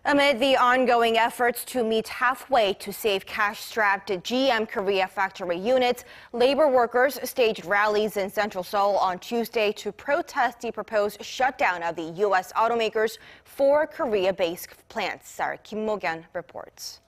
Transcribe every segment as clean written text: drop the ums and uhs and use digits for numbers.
Amid the ongoing efforts to meet halfway to save cash-strapped GM Korea factory units, labor workers staged rallies in central Seoul on Tuesday to protest the proposed shutdown of the U.S. automakers' four Korea-based plants. Our Kim Mo-kyun reports.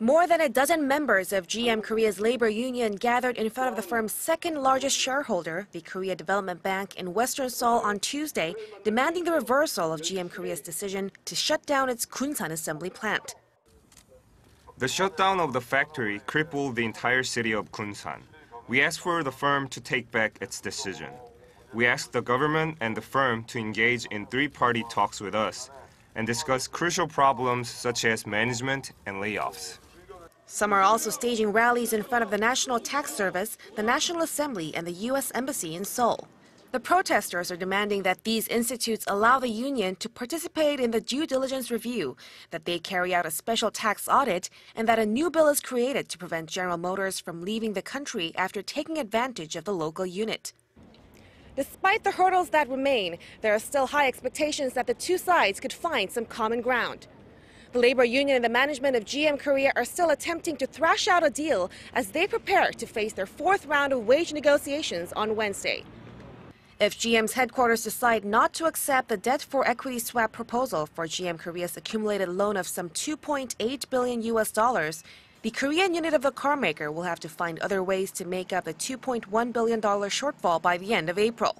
More than a dozen members of GM Korea's labor union gathered in front of the firm's second largest shareholder, the Korea Development Bank, in western Seoul on Tuesday, demanding the reversal of GM Korea's decision to shut down its Kunsan assembly plant. The shutdown of the factory crippled the entire city of Kunsan. We asked for the firm to take back its decision. We asked the government and the firm to engage in three-party talks with us and discuss crucial problems such as management and layoffs. Some are also staging rallies in front of the National Tax Service, the National Assembly, and the U.S. Embassy in Seoul. The protesters are demanding that these institutes allow the union to participate in the due diligence review, that they carry out a special tax audit, and that a new bill is created to prevent General Motors from leaving the country after taking advantage of the local unit. Despite the hurdles that remain, there are still high expectations that the two sides could find some common ground. The labor union and the management of GM Korea are still attempting to thrash out a deal as they prepare to face their fourth round of wage negotiations on Wednesday. If GM's headquarters decide not to accept the debt-for-equity swap proposal for GM Korea's accumulated loan of some $2.8 billion, the Korean unit of the carmaker will have to find other ways to make up the $2.1 billion shortfall by the end of April.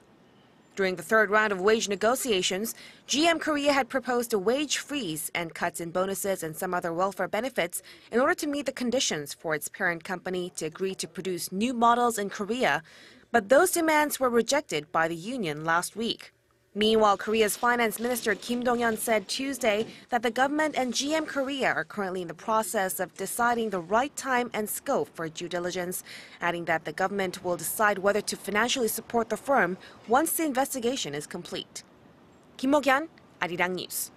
During the third round of wage negotiations, GM Korea had proposed a wage freeze and cuts in bonuses and some other welfare benefits in order to meet the conditions for its parent company to agree to produce new models in Korea, but those demands were rejected by the union last week. Meanwhile, Korea's Finance Minister Kim Dong-yeon said Tuesday that the government and GM Korea are currently in the process of deciding the right time and scope for due diligence, adding that the government will decide whether to financially support the firm once the investigation is complete. Kim Mo-kyun, Arirang News.